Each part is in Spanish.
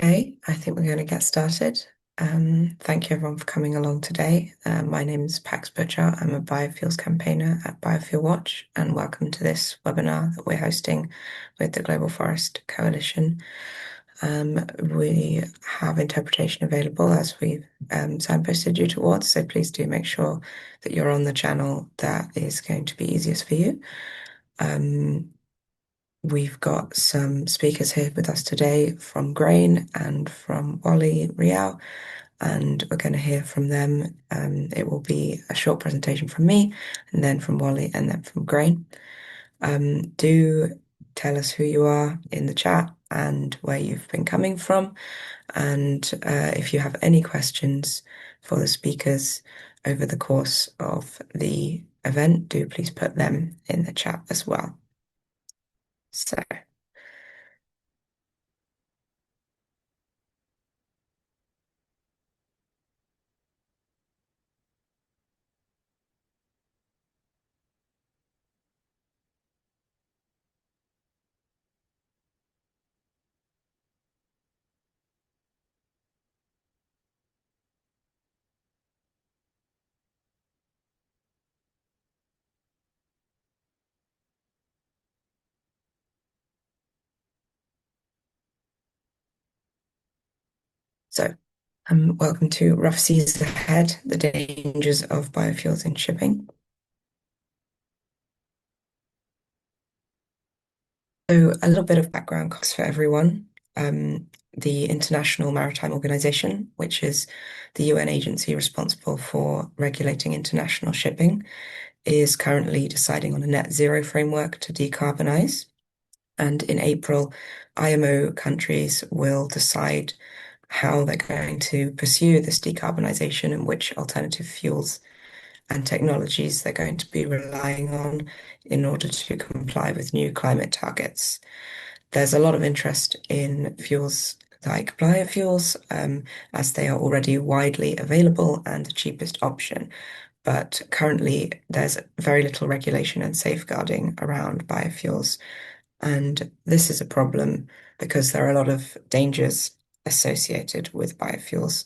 Okay, I think we're going to get started. Thank you everyone for coming along today. My name is Pax Butcher. I'm a biofuels campaigner at Biofuel Watch, and welcome to this webinar that we're hosting with the Global Forest Coalition. We have interpretation available as we've signposted you towards, so please do make sure that you're on the channel that is going to be easiest for you. We've got some speakers here with us today from Grain and from Wally Rial, and we're going to hear from them. It will be a short presentation from me, and then from Wally, and then from Grain. Do tell us who you are in the chat and where you've been coming from. And if you have any questions for the speakers over the course of the event, do please put them in the chat as well. So. So, welcome to Rough Seas Ahead, the dangers of biofuels in shipping. So, a little bit of background context for everyone. The International Maritime Organization, which is the UN agency responsible for regulating international shipping, is currently deciding on a net zero framework to decarbonize. And in April, IMO countries will decide how they're going to pursue this decarbonization and which alternative fuels and technologies they're going to be relying on in order to comply with new climate targets. There's a lot of interest in fuels like biofuels, as they are already widely available and the cheapest option. But currently, there's very little regulation and safeguarding around biofuels. And this is a problem because there are a lot of dangers associated with biofuels.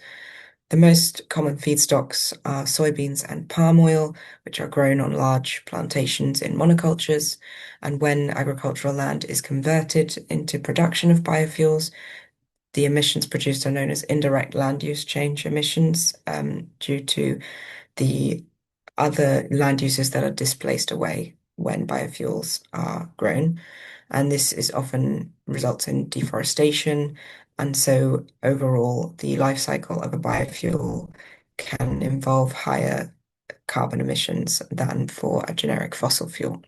The most common feedstocks are soybeans and palm oil, which are grown on large plantations in monocultures. And when agricultural land is converted into production of biofuels, the emissions produced are known as indirect land use change emissions, due to the other land uses that are displaced away when biofuels are grown. And this is often results in deforestation. And so overall, the life cycle of a biofuel can involve higher carbon emissions than for a generic fossil fuel.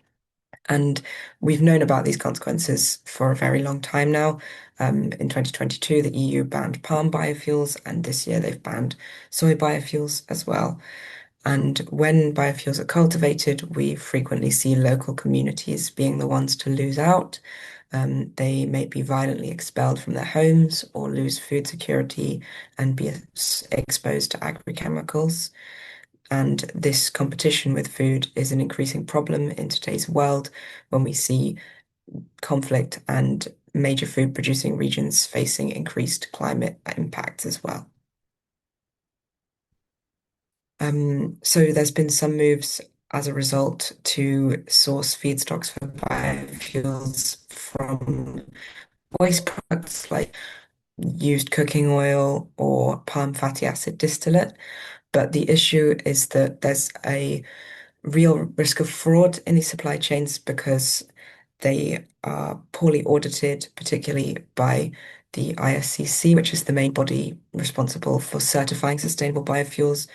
And we've known about these consequences for a very long time now. In 2022, the EU banned palm biofuels, and this year they've banned soy biofuels as well. And when biofuels are cultivated, we frequently see local communities being the ones to lose out. They may be violently expelled from their homes or lose food security and be exposed to agrochemicals. And this competition with food is an increasing problem in today's world when we see conflict and major food producing regions facing increased climate impacts as well. So there's been some moves as a result to source feedstocks for biofuels from waste products like used cooking oil or palm fatty acid distillate. But the issue is that there's a real risk of fraud in these supply chains because they are poorly audited, particularly by the ISCC, which is the main body responsible for certifying sustainable biofuels.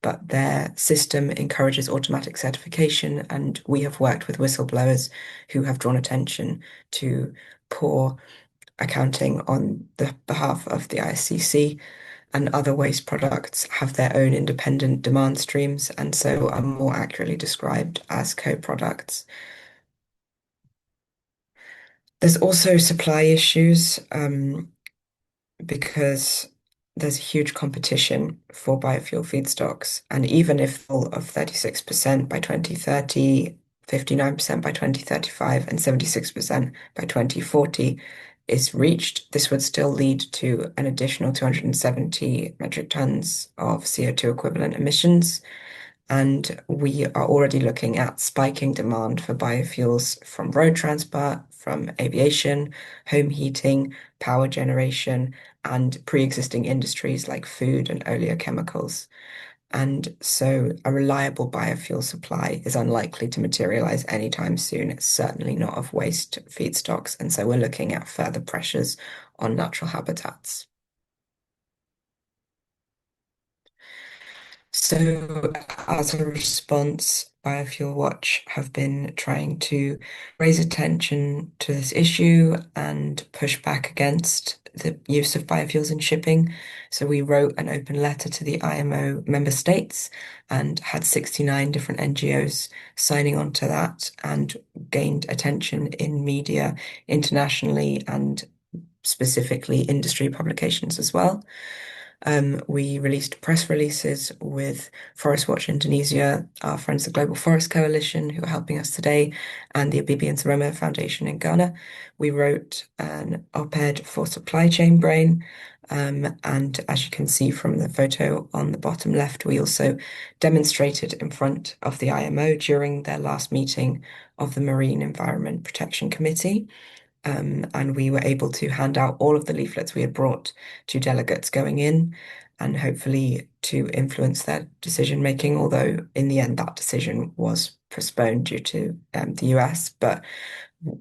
But their system encourages automatic certification, and we have worked with whistleblowers who have drawn attention to poor accounting on the behalf of the ISCC. And other waste products have their own independent demand streams and so are more accurately described as co-products. There's also supply issues, because there's a huge competition for biofuel feedstocks. And even if all of 36% by 2030, 59% by 2035, and 76% by 2040, is reached, this would still lead to an additional 270 metric tons of CO2 equivalent emissions. And we are already looking at spiking demand for biofuels from road transport, from aviation, home heating, power generation, and pre-existing industries like food and oleochemicals. And so a reliable biofuel supply is unlikely to materialize anytime soon. It's certainly not of waste feedstocks. And so we're looking at further pressures on natural habitats. So, as a response, Biofuel Watch have been trying to raise attention to this issue and push back against the use of biofuels in shipping. So, we wrote an open letter to the IMO member states and had 69 different NGOs signing on to that and gained attention in media internationally and specifically industry publications as well. We released press releases with Forest Watch Indonesia, our friends, the Global Forest Coalition, who are helping us today, and the Abibi and Soromo Foundation in Ghana. We wrote an op-ed for Supply Chain Brain. And as you can see from the photo on the bottom left, we also demonstrated in front of the IMO during their last meeting of the Marine Environment Protection Committee. And we were able to hand out all of the leaflets we had brought to delegates going in and hopefully to influence their decision making, although in the end that decision was postponed due to the US. But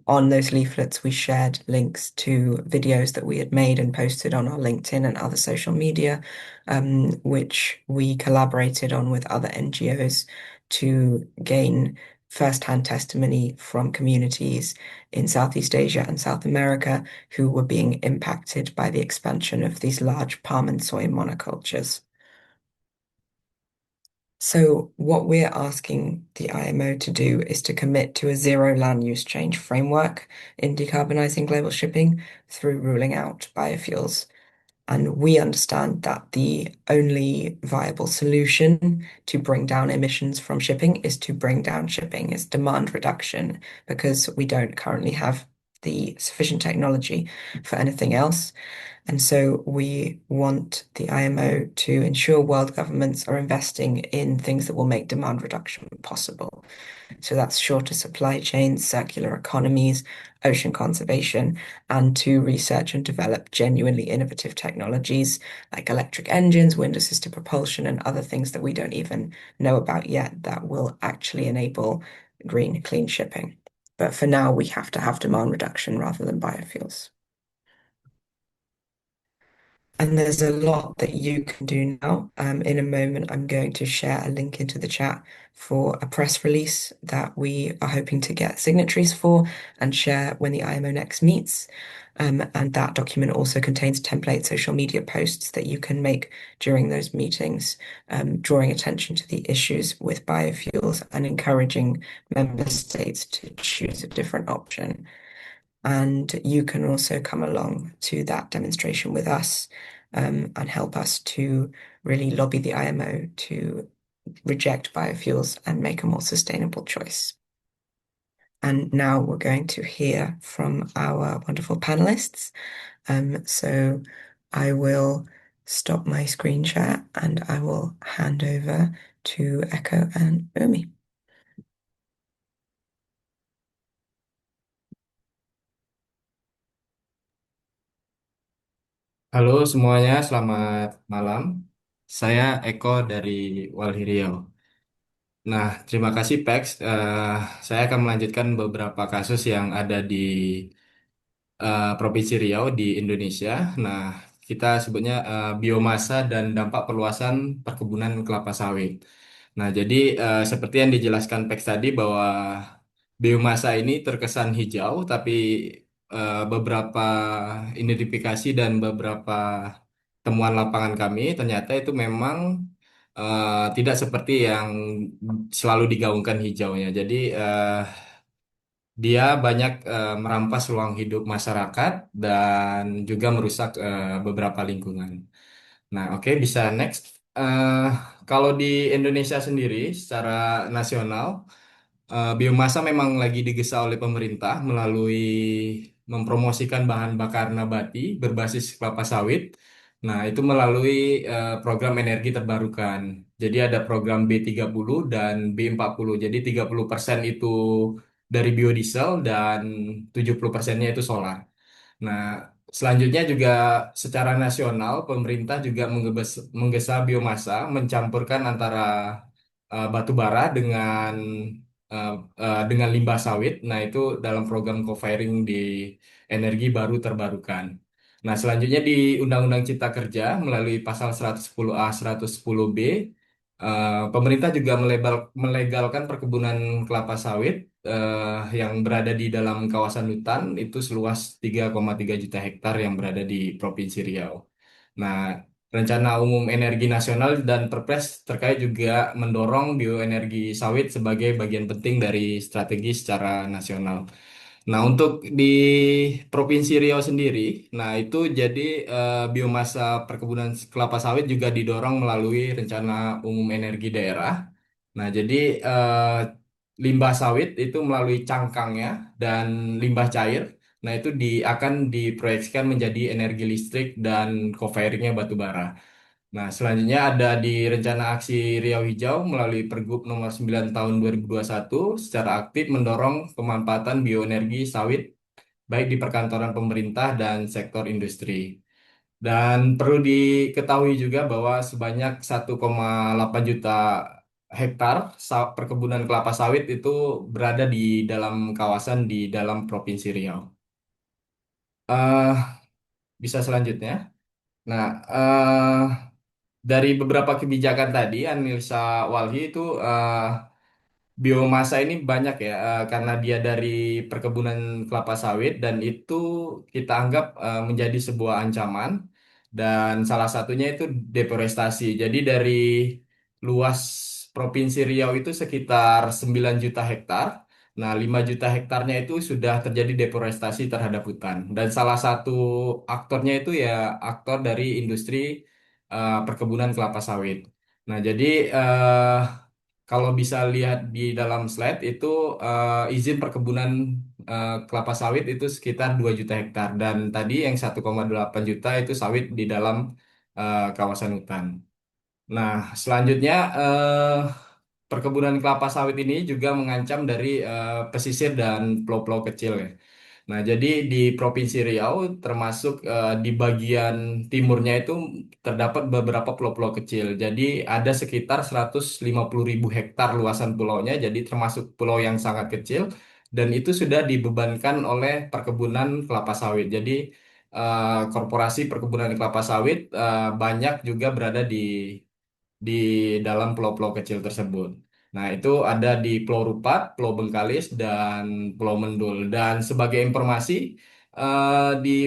on those leaflets, we shared links to videos that we had made and posted on our LinkedIn and other social media, which we collaborated on with other NGOs to gain first-hand testimony from communities in Southeast Asia and South America who were being impacted by the expansion of these large palm and soy monocultures. So, what we're asking the IMO to do is to commit to a zero land use change framework in decarbonising global shipping through ruling out biofuels. And we understand that the only viable solution to bring down emissions from shipping is to bring down shipping, is demand reduction, because we don't currently have the sufficient technology for anything else. And so we want the IMO to ensure world governments are investing in things that will make demand reduction possible. So that's shorter supply chains, circular economies, ocean conservation, and to research and develop genuinely innovative technologies like electric engines, wind-assisted propulsion, and other things that we don't even know about yet that will actually enable green, clean shipping. But for now, we have to have demand reduction rather than biofuels. And there's a lot that you can do now. In a moment, I'm going to share a link into the chat for a press release that we are hoping to get signatories for and share when the IMO next meets. And that document also contains template social media posts that you can make during those meetings, drawing attention to the issues with biofuels and encouraging member states to choose a different option. And you can also come along to that demonstration with us and help us to really lobby the IMO to reject biofuels and make a more sustainable choice. And now we're going to hear from our wonderful panelists. So I will stop my screen share and I will hand over to Echo and Umi. Halo semuanya, selamat malam. Saya Eko dari Walhi Riau. Nah, terima kasih Pex. Saya akan melanjutkan beberapa kasus yang ada di Provinsi Riau di Indonesia. Nah, kita sebutnya biomasa dan dampak perluasan perkebunan kelapa sawit. Nah, jadi seperti yang dijelaskan Pex tadi bahwa biomasa ini terkesan hijau, tapi beberapa identifikasi dan beberapa temuan lapangan kami ternyata itu memang tidak seperti yang selalu digaungkan hijaunya. Jadi dia banyak merampas ruang hidup masyarakat dan juga merusak beberapa lingkungan. Nah, oke, bisa next. Eh, Kalau di Indonesia sendiri secara nasional biomasa memang lagi digesa oleh pemerintah melalui mempromosikan bahan bakar nabati berbasis kelapa sawit. Nah, itu melalui program energi terbarukan. Jadi ada program B30 dan B40. Jadi 30% itu dari biodiesel dan 70%-nya itu solar. Nah, selanjutnya juga secara nasional pemerintah juga menggesa biomasa mencampurkan antara batu bara eh, dengan limbah sawit. Nah, itu dalam program co-firing di energi baru terbarukan. Nah, selanjutnya di Undang-Undang Cipta Kerja melalui pasal 110A 110B pemerintah juga melegalkan perkebunan kelapa sawit yang berada di dalam kawasan hutan itu seluas 3,3 juta hektar yang berada di Provinsi Riau. Nah, Rencana Umum Energi Nasional dan Perpres terkait juga mendorong bioenergi sawit sebagai bagian penting dari strategi secara nasional. Nah, untuk di Provinsi Riau sendiri, nah itu jadi biomasa perkebunan kelapa sawit juga didorong melalui Rencana Umum Energi Daerah. Nah, jadi limbah sawit itu melalui cangkangnya dan limbah cair. Nah, itu akan diproyeksikan menjadi energi listrik dan co-firingnya batu bara. Nah, selanjutnya ada di Rencana Aksi Riau Hijau melalui Pergub nomor 9 tahun 2021 secara aktif mendorong pemanfaatan bioenergi sawit baik di perkantoran pemerintah dan sektor industri. Dan perlu diketahui juga bahwa sebanyak 1,8 juta hektar perkebunan kelapa sawit itu berada di dalam kawasan di dalam Provinsi Riau. eh Bisa selanjutnya. Nah, dari beberapa kebijakan tadi, Analisa Walhi itu biomasa ini banyak ya, karena dia dari perkebunan kelapa sawit dan itu kita anggap menjadi sebuah ancaman dan salah satunya itu deforestasi. Jadi dari luas Provinsi Riau itu sekitar 9 juta hektar. Nah, 5 juta hektarnya itu sudah terjadi deforestasi terhadap hutan. Dan salah satu aktornya itu ya aktor dari industri perkebunan kelapa sawit. Nah, jadi kalau bisa lihat di dalam slide itu izin perkebunan kelapa sawit itu sekitar 2 juta hektar dan tadi yang 1,8 juta itu sawit di dalam kawasan hutan. Nah, selanjutnya perkebunan kelapa sawit ini juga mengancam dari pesisir dan pulau-pulau kecil ya. Nah, jadi di Provinsi Riau termasuk di bagian timurnya itu terdapat beberapa pulau-pulau kecil. Jadi ada sekitar 150.000 hektar luasan pulaunya, jadi termasuk pulau yang sangat kecil dan itu sudah dibebankan oleh perkebunan kelapa sawit. Jadi korporasi perkebunan kelapa sawit banyak juga berada di dalam pulau-pulau kecil tersebut. Nah, itu ada di Pulau Rupat, Pulau Bengkalis, dan Pulau Mendul. Dan sebagai informasi, di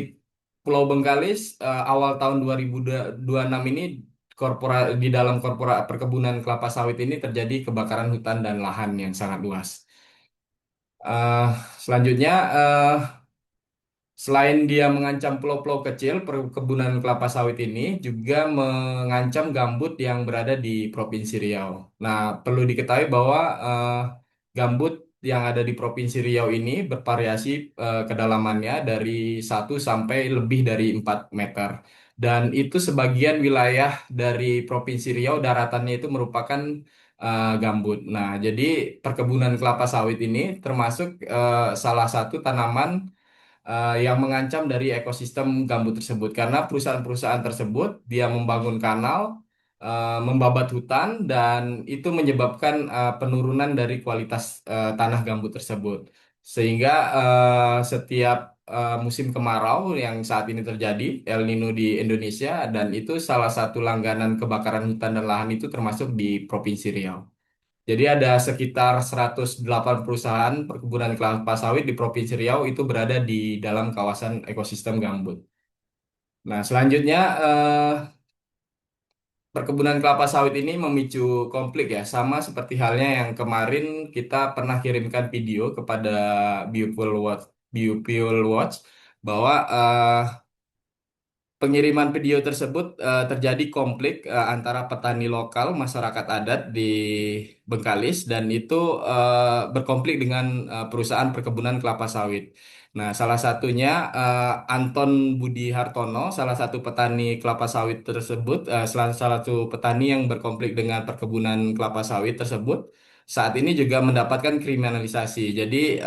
Pulau Bengkalis awal tahun 2026 ini di dalam perkebunan kelapa sawit ini terjadi kebakaran hutan dan lahan yang sangat luas. Eh, Selanjutnya, selain dia mengancam pulau-pulau kecil, perkebunan kelapa sawit ini juga mengancam gambut yang berada di Provinsi Riau. Nah, perlu diketahui bahwa gambut yang ada di Provinsi Riau ini bervariasi kedalamannya dari 1 sampai lebih dari 4 meter. Dan itu sebagian wilayah dari Provinsi Riau daratannya itu merupakan gambut. Nah, jadi perkebunan kelapa sawit ini termasuk salah satu tanaman yang mengancam dari ekosistem gambut tersebut karena perusahaan-perusahaan tersebut dia membangun kanal, membabat hutan dan itu menyebabkan penurunan dari kualitas tanah gambut tersebut. Sehingga setiap musim kemarau yang saat ini terjadi El Nino di Indonesia dan itu salah satu langganan kebakaran hutan dan lahan itu termasuk di Provinsi Riau. Jadi ada sekitar 108 perusahaan perkebunan kelapa sawit di Provinsi Riau itu berada di dalam kawasan ekosistem gambut. Nah, selanjutnya perkebunan kelapa sawit ini memicu konflik ya, sama seperti halnya yang kemarin kita pernah kirimkan video kepada Biofuel Watch, Biofuel Watch bahwa pengiriman video tersebut terjadi konflik antara petani lokal, masyarakat adat di Bengkalis, dan itu berkonflik dengan perusahaan perkebunan kelapa sawit. Nah, salah satunya Anton Budi Hartono, salah satu petani kelapa sawit tersebut, salah satu petani yang berkonflik dengan perkebunan kelapa sawit tersebut, saat ini juga mendapatkan kriminalisasi. Jadi,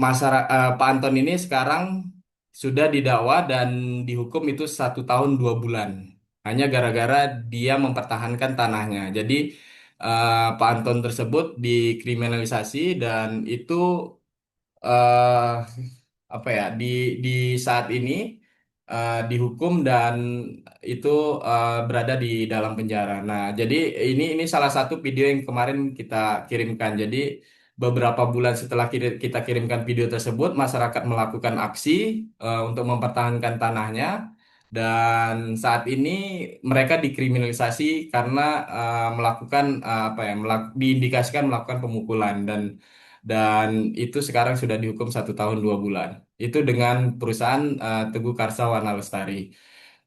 Pak Anton ini sekarang sudah didakwa dan dihukum itu 1 tahun 2 bulan, hanya gara-gara dia mempertahankan tanahnya. Jadi, Pak Anton tersebut dikriminalisasi dan itu eh apa ya di saat ini dihukum dan itu berada di dalam penjara. Nah, jadi ini salah satu video yang kemarin kita kirimkan. Jadi beberapa bulan setelah kita kirimkan video tersebut, masyarakat melakukan aksi untuk mempertahankan tanahnya. Dan saat ini mereka dikriminalisasi karena melakukan apa ya, diindikasikan melakukan pemukulan dan itu sekarang sudah dihukum 1 tahun 2 bulan. Itu dengan perusahaan Teguh Karsa Wana Lestari.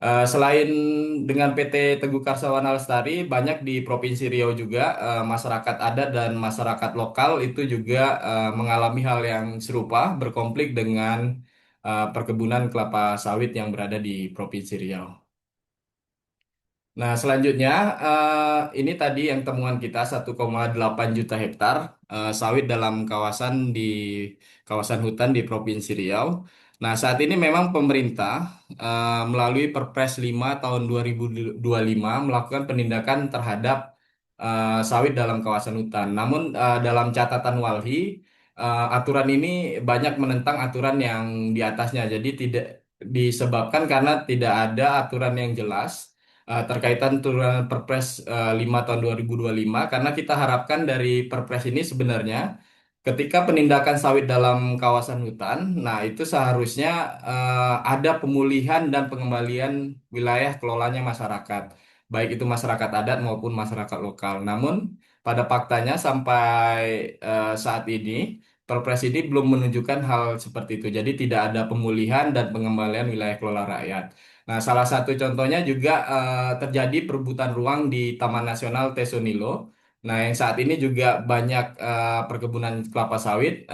Selain dengan PT Teguh Karsa Wana Lestari, banyak di Provinsi Riau juga masyarakat adat dan masyarakat lokal itu juga mengalami hal yang serupa, berkonflik dengan perkebunan kelapa sawit yang berada di Provinsi Riau. Nah, selanjutnya ini tadi yang temuan kita 1,8 juta hektar sawit dalam di kawasan hutan di Provinsi Riau. Nah, saat ini memang pemerintah melalui Perpres 5 tahun 2025 melakukan penindakan terhadap sawit dalam kawasan hutan. Namun dalam catatan Walhi, aturan ini banyak menentang aturan yang di atasnya. Jadi tidak disebabkan karena tidak ada aturan yang jelas terkaitan turunan Perpres 5 tahun 2025 karena kita harapkan dari Perpres ini sebenarnya ketika penindakan sawit dalam kawasan hutan, nah itu seharusnya ada pemulihan dan pengembalian wilayah kelolanya masyarakat, baik itu masyarakat adat maupun masyarakat lokal. Namun pada faktanya sampai saat ini Perpres ini belum menunjukkan hal seperti itu. Jadi tidak ada pemulihan dan pengembalian wilayah kelola rakyat. Nah, salah satu contohnya juga terjadi perebutan ruang di Taman Nasional Tesonilo. Nah, yang saat ini juga banyak perkebunan kelapa sawit.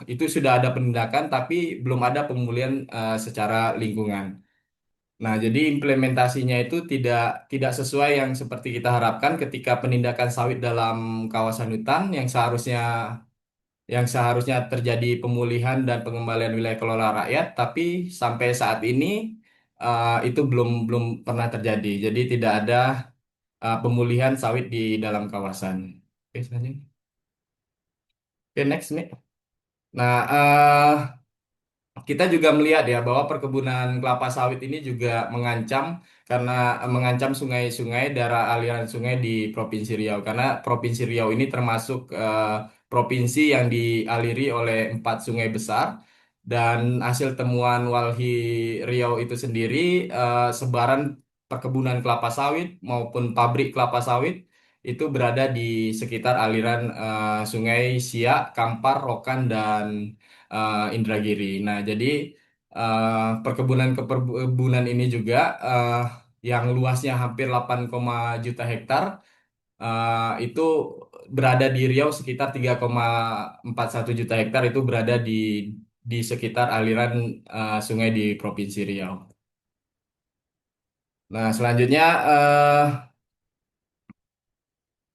Itu sudah ada penindakan, tapi belum ada pemulihan secara lingkungan. Nah, jadi implementasinya itu tidak tidak sesuai yang seperti kita harapkan ketika penindakan sawit dalam kawasan hutan yang seharusnya terjadi pemulihan dan pengembalian wilayah kelola rakyat, tapi sampai saat ini itu belum belum pernah terjadi. Jadi tidak ada pemulihan sawit di dalam kawasan. Oke, selanjutnya. Oke, next nih. Nah, kita juga melihat ya bahwa perkebunan kelapa sawit ini juga karena mengancam sungai-sungai, daerah aliran sungai di Provinsi Riau karena Provinsi Riau ini termasuk provinsi yang dialiri oleh 4 sungai besar dan hasil temuan Walhi Riau itu sendiri sebaran perkebunan kelapa sawit maupun pabrik kelapa sawit itu berada di sekitar aliran Sungai Siak, Kampar, Rokan dan Indragiri. Nah, jadi perkebunan ini juga yang luasnya hampir 8, juta hektar itu berada di Riau sekitar 3,41 juta hektar itu berada di sekitar aliran sungai di Provinsi Riau. Nah, selanjutnya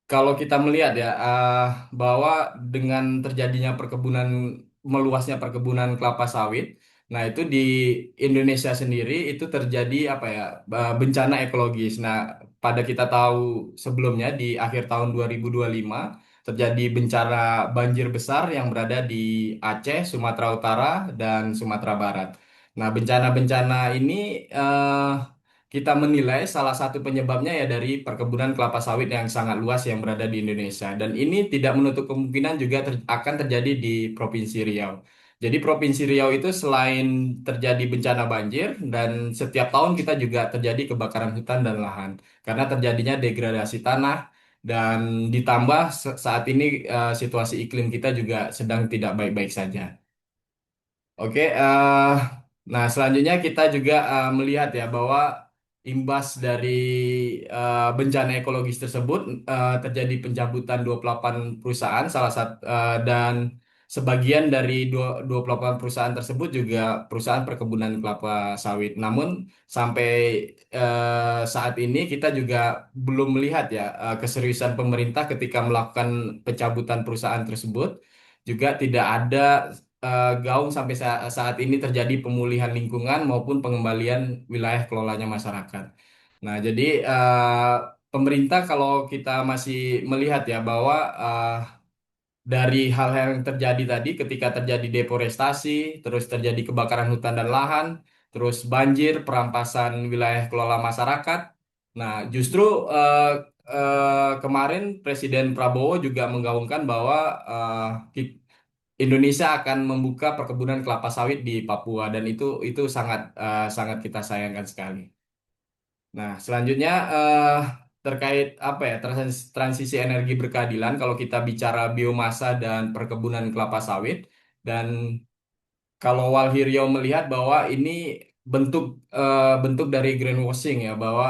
kalau kita melihat ya bahwa dengan terjadinya meluasnya perkebunan kelapa sawit, nah itu di Indonesia sendiri itu terjadi apa ya bencana ekologis. Nah, pada kita tahu sebelumnya di akhir tahun 2025 terjadi bencana banjir besar yang berada di Aceh, Sumatera Utara dan Sumatera Barat. Nah, bencana-bencana ini kita menilai salah satu penyebabnya ya dari perkebunan kelapa sawit yang sangat luas yang berada di Indonesia. Dan ini tidak menutup kemungkinan juga akan terjadi di Provinsi Riau. Jadi Provinsi Riau itu selain terjadi bencana banjir dan setiap tahun kita juga terjadi kebakaran hutan dan lahan karena terjadinya degradasi tanah dan ditambah saat ini situasi iklim kita juga sedang tidak baik-baik saja. Oke, nah selanjutnya kita juga melihat ya bahwa imbas dari bencana ekologis tersebut terjadi pencabutan 28 perusahaan, salah satu dan sebagian dari 28 perusahaan tersebut juga perusahaan perkebunan kelapa sawit. Namun sampai saat ini kita juga belum melihat ya keseriusan pemerintah ketika melakukan pencabutan perusahaan tersebut. Juga tidak ada gaung sampai saat ini terjadi pemulihan lingkungan maupun pengembalian wilayah kelolanya masyarakat. Nah, jadi pemerintah kalau kita masih melihat ya bahwa dari hal-hal yang terjadi tadi ketika terjadi deforestasi, terus terjadi kebakaran hutan dan lahan, terus banjir, perampasan wilayah kelola masyarakat. Nah, justru kemarin Presiden Prabowo juga menggaungkan bahwa Indonesia akan membuka perkebunan kelapa sawit di Papua dan itu sangat sangat kita sayangkan sekali. Nah, selanjutnya terkait apa ya transisi energi berkeadilan kalau kita bicara biomasa dan perkebunan kelapa sawit dan kalau Walhirio melihat bahwa ini bentuk bentuk dari greenwashing ya bahwa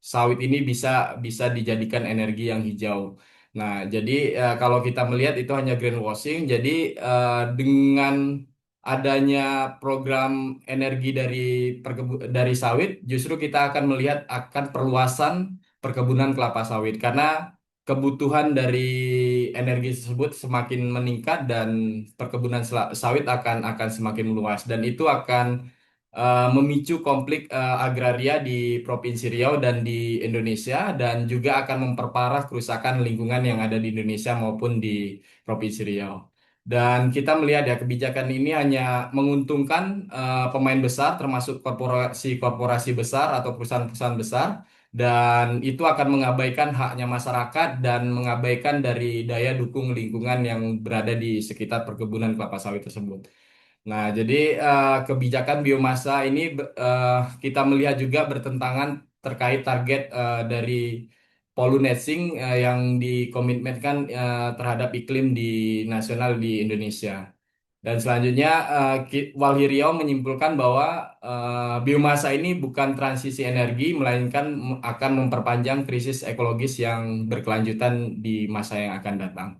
sawit ini bisa bisa dijadikan energi yang hijau. Nah, jadi kalau kita melihat itu hanya greenwashing, jadi dengan adanya program energi dari sawit, justru kita akan melihat akan perluasan perkebunan kelapa sawit karena kebutuhan dari energi tersebut semakin meningkat dan perkebunan sawit akan semakin meluas dan itu akan memicu konflik agraria di Provinsi Riau dan di Indonesia dan juga akan memperparah kerusakan lingkungan yang ada di Indonesia maupun di Provinsi Riau. Dan kita melihat ya kebijakan ini hanya menguntungkan pemain besar termasuk korporasi-korporasi besar atau perusahaan-perusahaan besar dan itu akan mengabaikan haknya masyarakat dan mengabaikan dari daya dukung lingkungan yang berada di sekitar perkebunan kelapa sawit tersebut. Nah, jadi kebijakan biomasa ini kita melihat juga bertentangan terkait target dari pollination yang dikomitmenkan terhadap iklim di nasional di Indonesia. Dan selanjutnya, Walhi menyimpulkan bahwa biomasa ini bukan transisi energi, melainkan akan memperpanjang krisis ekologis yang berkelanjutan di masa yang akan datang.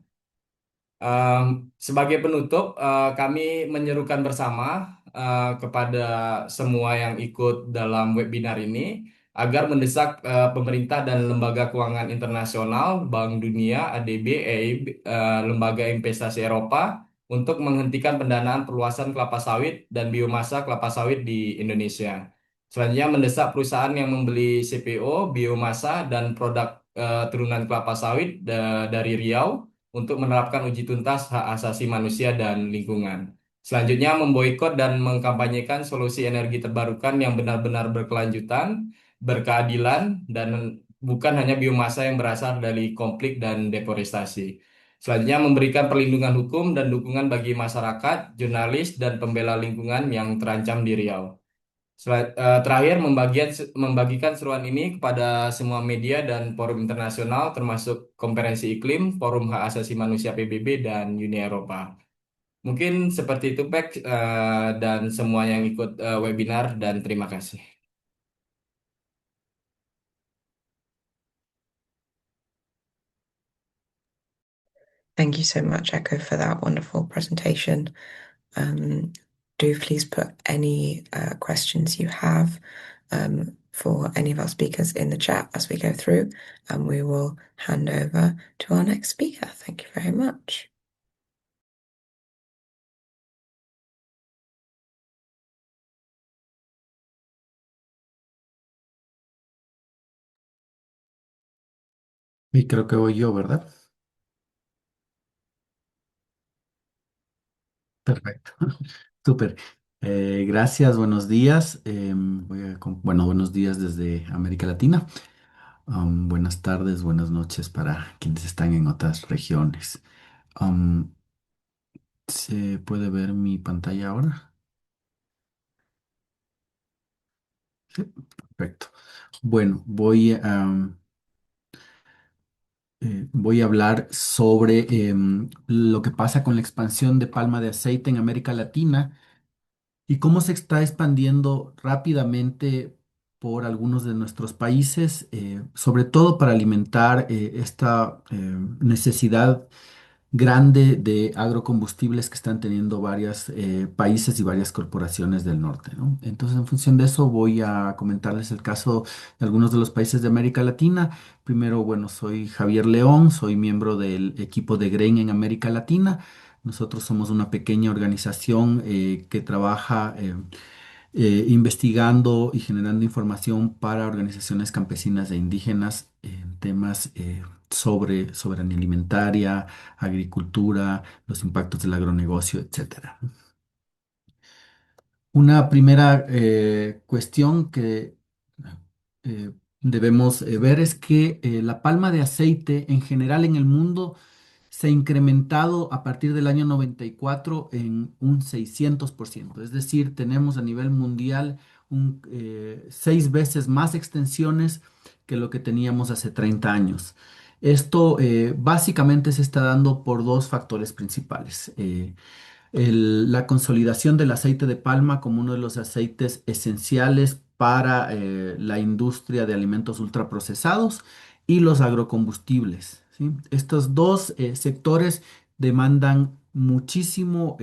Em, Sebagai penutup, kami menyerukan bersama kepada semua yang ikut dalam webinar ini agar mendesak pemerintah dan lembaga keuangan internasional, Bank Dunia, ADB, EIB, Lembaga Investasi Eropa untuk menghentikan pendanaan perluasan kelapa sawit dan biomasa kelapa sawit di Indonesia. Selanjutnya mendesak perusahaan yang membeli CPO, biomasa, dan produk turunan kelapa sawit dari Riau untuk menerapkan uji tuntas hak asasi manusia dan lingkungan. Selanjutnya, memboikot dan mengkampanyekan solusi energi terbarukan yang benar-benar berkelanjutan, berkeadilan, dan bukan hanya biomasa yang berasal dari konflik dan deforestasi. Selanjutnya, memberikan perlindungan hukum dan dukungan bagi masyarakat, jurnalis, dan pembela lingkungan yang terancam di Riau. Terakhir, membagikan seruan ini kepada semua media dan forum internasional, termasuk Konferensi Iklim, Forum Hak Asasi Manusia PBB, dan Uni Eropa. Mungkin seperti itu, Pak, dan semua yang ikut webinar, dan terima kasih. Thank you so much, Echo, for that wonderful presentation. Um, do please put any questions you have for any of our speakers in the chat as we go through, and we will hand over to our next speaker. Thank you very much. Y creo que voy yo, ¿verdad? Perfecto. Súper. Gracias, buenos días. Bueno, buenos días desde América Latina. Buenas tardes, buenas noches para quienes están en otras regiones. Am, ¿Se puede ver mi pantalla ahora? Sí, perfecto. Bueno, voy a hablar sobre lo que pasa con la expansión de palma de aceite en América Latina y cómo se está expandiendo rápidamente por algunos de nuestros países, sobre todo para alimentar esta necesidad grande de agrocombustibles que están teniendo varios países y varias corporaciones del norte, ¿no? Entonces, en función de eso, voy a comentarles el caso de algunos de los países de América Latina. Primero, bueno, soy Javier León, soy miembro del equipo de GREIN en América Latina. Nosotros somos una pequeña organización que trabaja investigando y generando información para organizaciones campesinas e indígenas en temas sobre soberanía alimentaria, agricultura, los impactos del agronegocio, etcétera. Una primera cuestión que debemos ver es que la palma de aceite en general en el mundo se ha incrementado a partir del año 94 en un 600%. Es decir, tenemos a nivel mundial 6 veces más extensiones que lo que teníamos hace 30 años. Esto básicamente se está dando por dos factores principales. La consolidación del aceite de palma como uno de los aceites esenciales para la industria de alimentos ultraprocesados y los agrocombustibles, ¿sí? Estos dos sectores demandan muchísimo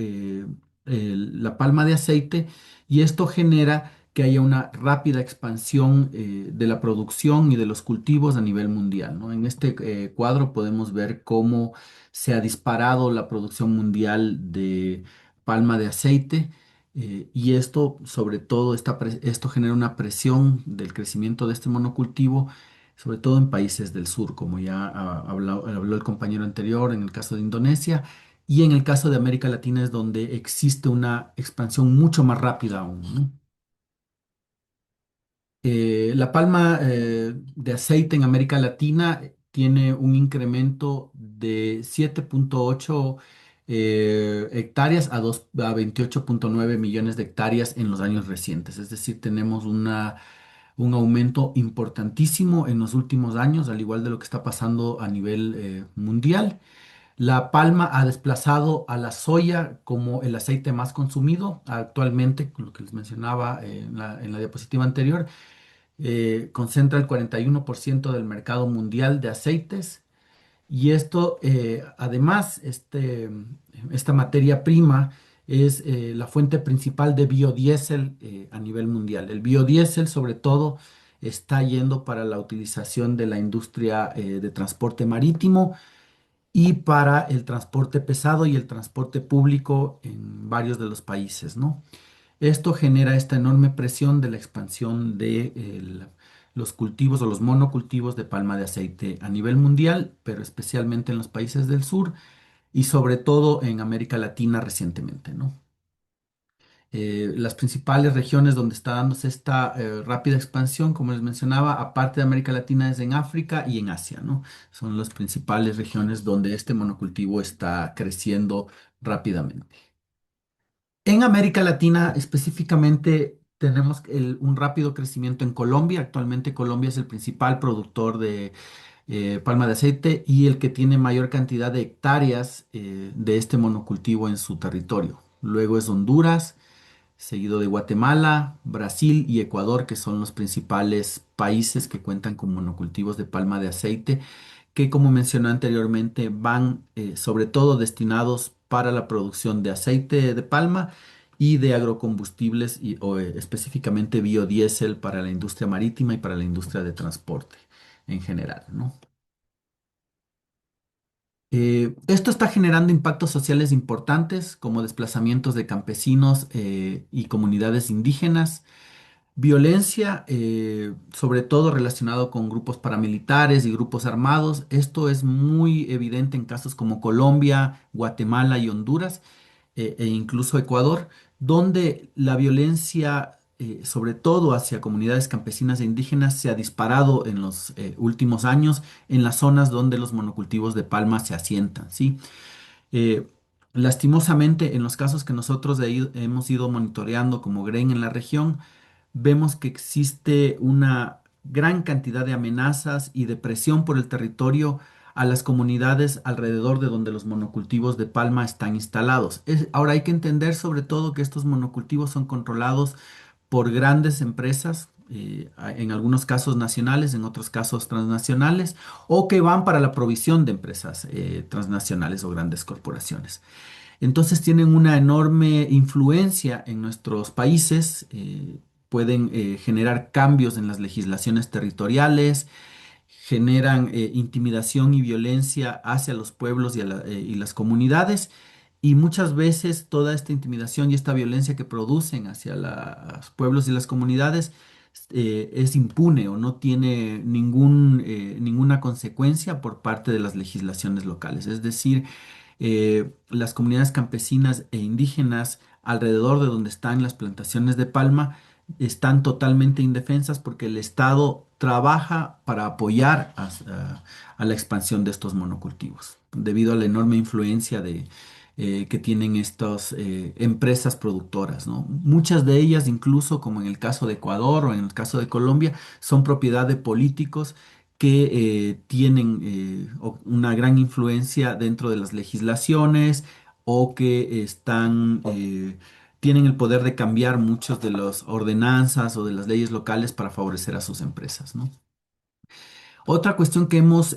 la palma de aceite y esto genera que haya una rápida expansión de la producción y de los cultivos a nivel mundial, ¿no? En este cuadro podemos ver cómo se ha disparado la producción mundial de palma de aceite y esto, sobre todo, esto genera una presión del crecimiento de este monocultivo, sobre todo en países del sur, como ya habló el compañero anterior, en el caso de Indonesia, y en el caso de América Latina es donde existe una expansión mucho más rápida aún, ¿no? La palma de aceite en América Latina tiene un incremento de 7,8 hectáreas a 28,9 millones de hectáreas en los años recientes. Es decir, tenemos un aumento importantísimo en los últimos años, al igual de lo que está pasando a nivel mundial. La palma ha desplazado a la soya como el aceite más consumido actualmente, lo que les mencionaba en la diapositiva anterior concentra el 41% del mercado mundial de aceites y esto, además, esta materia prima es la fuente principal de biodiesel a nivel mundial. El biodiesel, sobre todo, está yendo para la utilización de la industria de transporte marítimo y para el transporte pesado y el transporte público en varios de los países, ¿no? Esto genera esta enorme presión de la expansión de los cultivos o los monocultivos de palma de aceite a nivel mundial, pero especialmente en los países del sur y sobre todo en América Latina recientemente, ¿no? Las principales regiones donde está dándose esta rápida expansión, como les mencionaba, aparte de América Latina, es en África y en Asia, ¿no? Son las principales regiones donde este monocultivo está creciendo rápidamente. En América Latina específicamente tenemos un rápido crecimiento en Colombia. Actualmente Colombia es el principal productor de palma de aceite y el que tiene mayor cantidad de hectáreas de este monocultivo en su territorio. Luego es Honduras, seguido de Guatemala, Brasil y Ecuador, que son los principales países que cuentan con monocultivos de palma de aceite que, como mencioné anteriormente, van sobre todo destinados para la producción de aceite de palma y de agrocombustibles específicamente biodiesel para la industria marítima y para la industria de transporte en general, ¿no? Esto está generando impactos sociales importantes como desplazamientos de campesinos y comunidades indígenas. Violencia, sobre todo relacionado con grupos paramilitares y grupos armados. Esto es muy evidente en casos como Colombia, Guatemala y Honduras, e incluso Ecuador, donde la violencia, sobre todo hacia comunidades campesinas e indígenas, se ha disparado en los últimos años en las zonas donde los monocultivos de palma se asientan, ¿sí? Eh, Lastimosamente, en los casos que nosotros hemos ido monitoreando como GREN en la región, vemos que existe una gran cantidad de amenazas y de presión por el territorio a las comunidades alrededor de donde los monocultivos de palma están instalados. Ahora hay que entender sobre todo que estos monocultivos son controlados por grandes empresas en algunos casos nacionales, en otros casos transnacionales, o que van para la provisión de empresas transnacionales o grandes corporaciones. Entonces tienen una enorme influencia en nuestros países, pueden generar cambios en las legislaciones territoriales, generan intimidación y violencia hacia los pueblos y las comunidades. Y muchas veces toda esta intimidación y esta violencia que producen hacia los pueblos y las comunidades es impune o no tiene ninguna consecuencia por parte de las legislaciones locales. Es decir, las comunidades campesinas e indígenas alrededor de donde están las plantaciones de palma están totalmente indefensas porque el Estado trabaja para apoyar a la expansión de estos monocultivos, debido a la enorme influencia que tienen estas empresas productoras, ¿no? Muchas de ellas, incluso como en el caso de Ecuador o en el caso de Colombia, son propiedad de políticos que tienen una gran influencia dentro de las legislaciones o que tienen el poder de cambiar muchas de las ordenanzas o de las leyes locales para favorecer a sus empresas, ¿no? Otra cuestión que hemos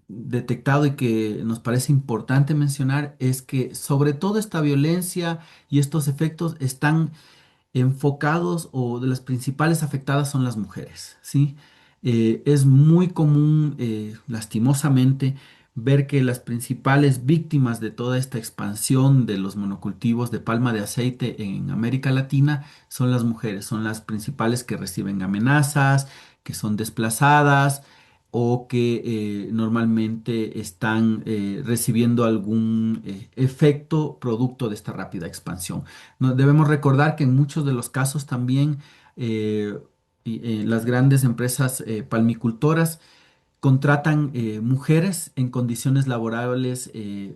detectado y que nos parece importante mencionar es que sobre todo esta violencia y estos efectos están enfocados o de las principales afectadas son las mujeres, ¿sí? Es muy común, lastimosamente, ver que las principales víctimas de toda esta expansión de los monocultivos de palma de aceite en América Latina son las mujeres, son las principales que reciben amenazas, que son desplazadas o que normalmente están recibiendo algún efecto producto de esta rápida expansión. Debemos recordar que en muchos de los casos también eh, las grandes empresas palmicultoras contratan mujeres en condiciones laborales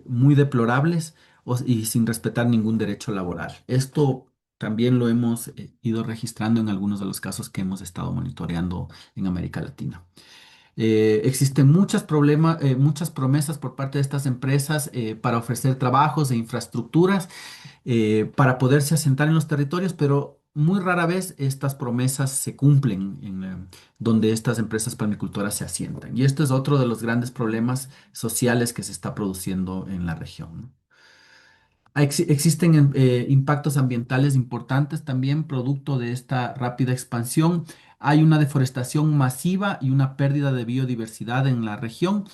muy deplorables y sin respetar ningún derecho laboral. Esto también lo hemos ido registrando en algunos de los casos que hemos estado monitoreando en América Latina. Existen muchas promesas por parte de estas empresas para ofrecer trabajos e infraestructuras para poderse asentar en los territorios, pero muy rara vez estas promesas se cumplen donde estas empresas palmicultoras se asientan. Y esto es otro de los grandes problemas sociales que se está produciendo en la región, ¿no? Existen impactos ambientales importantes también producto de esta rápida expansión. Hay una deforestación masiva y una pérdida de biodiversidad en la región.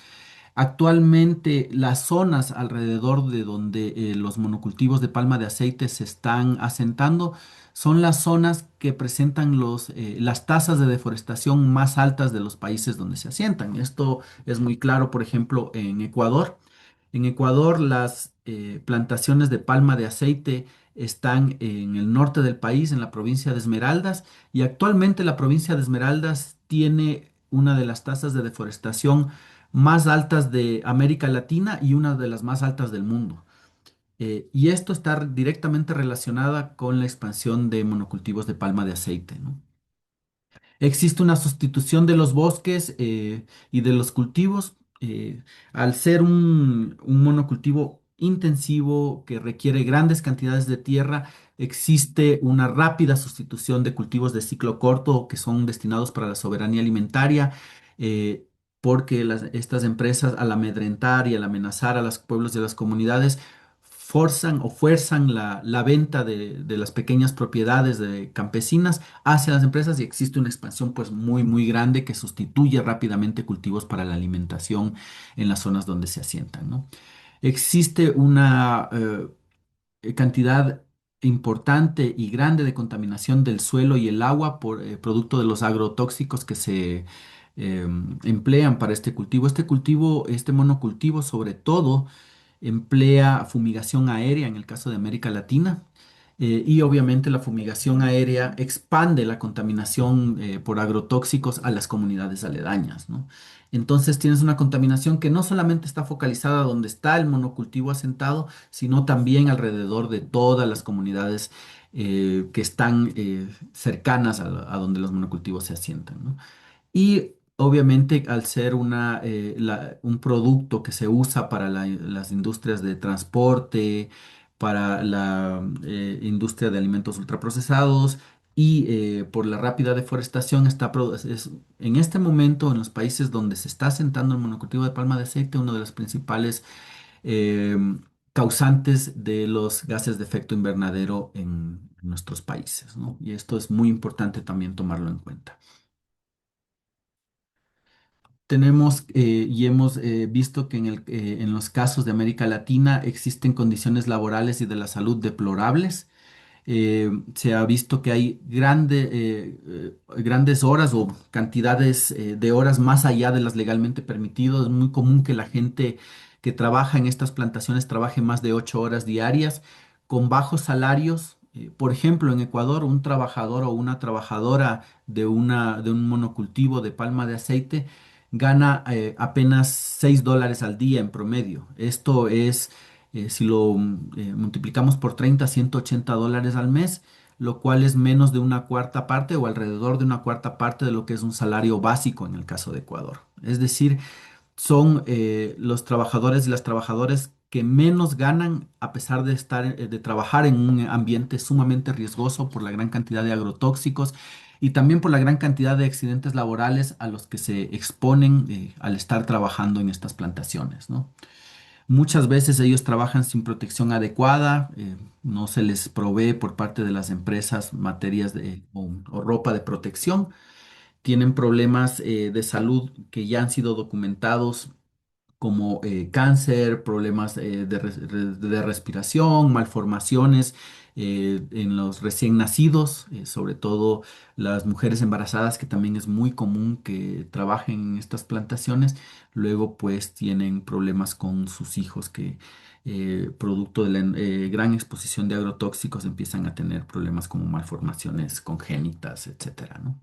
Actualmente, las zonas alrededor de donde los monocultivos de palma de aceite se están asentando son las zonas que presentan las tasas de deforestación más altas de los países donde se asientan. Esto es muy claro, por ejemplo, en Ecuador. En Ecuador, las plantaciones de palma de aceite están en el norte del país, en la provincia de Esmeraldas, y actualmente la provincia de Esmeraldas tiene una de las tasas de deforestación más altas de América Latina y una de las más altas del mundo. Y esto está directamente relacionada con la expansión de monocultivos de palma de aceite, ¿no? Existe una sustitución de los bosques y de los cultivos. Al ser un monocultivo intensivo que requiere grandes cantidades de tierra, existe una rápida sustitución de cultivos de ciclo corto que son destinados para la soberanía alimentaria, eh, porque estas empresas al amedrentar y al amenazar a los pueblos y a las comunidades, forzan o fuerzan la venta de las pequeñas propiedades de campesinas hacia las empresas y existe una expansión pues muy grande que sustituye rápidamente cultivos para la alimentación en las zonas donde se asientan, ¿no? Existe una cantidad importante y grande de contaminación del suelo y el agua por producto de los agrotóxicos que se emplean para este cultivo. Este monocultivo sobre todo emplea fumigación aérea en el caso de América Latina. Y obviamente la fumigación aérea expande la contaminación por agrotóxicos a las comunidades aledañas, ¿no? Entonces tienes una contaminación que no solamente está focalizada donde está el monocultivo asentado, sino también alrededor de todas las comunidades que están cercanas a donde los monocultivos se asientan, ¿no? Y obviamente al ser un producto que se usa para las industrias de transporte, para la industria de alimentos ultraprocesados, y por la rápida deforestación en este momento en los países donde se está asentando el monocultivo de palma de aceite uno de los principales eh, causantes de los gases de efecto invernadero en nuestros países, ¿no? Y esto es muy importante también tomarlo en cuenta. Tenemos y hemos visto que en los casos de América Latina existen condiciones laborales y de la salud deplorables. Se ha visto que hay grandes horas o cantidades de horas más allá de las legalmente permitidas. Es muy común que la gente que trabaja en estas plantaciones trabaje más de 8 horas diarias con bajos salarios. Por ejemplo, en Ecuador, un trabajador o una trabajadora de un monocultivo de palma de aceite gana apenas $6 al día en promedio. Esto es si lo multiplicamos por 30, $180 al mes, lo cual es menos de una cuarta parte o alrededor de una cuarta parte de lo que es un salario básico en el caso de Ecuador. Es decir, son los trabajadores y las trabajadoras que menos ganan a pesar de de trabajar en un ambiente sumamente riesgoso por la gran cantidad de agrotóxicos y también por la gran cantidad de accidentes laborales a los que se exponen al estar trabajando en estas plantaciones, ¿no? Muchas veces ellos trabajan sin protección adecuada, no se les provee por parte de las empresas o ropa de protección, tienen problemas de salud que ya han sido documentados como cáncer, problemas de respiración, malformaciones en los recién nacidos, sobre todo las mujeres embarazadas, que también es muy común que trabajen en estas plantaciones, luego pues tienen problemas con sus hijos que producto de la gran exposición de agrotóxicos empiezan a tener problemas como malformaciones congénitas, etcétera, ¿no?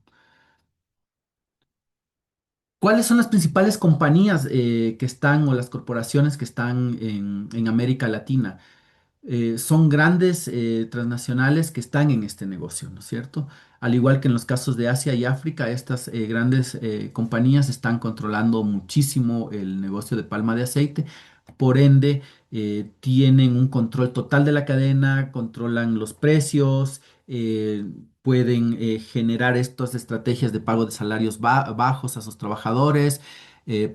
¿Cuáles son las principales compañías que están o las corporaciones que están en América Latina? Son grandes transnacionales que están en este negocio, ¿no es cierto? Al igual que en los casos de Asia y África, estas grandes compañías están controlando muchísimo el negocio de palma de aceite, por ende, tienen un control total de la cadena, controlan los precios, pueden generar estas estrategias de pago de salarios bajos a sus trabajadores,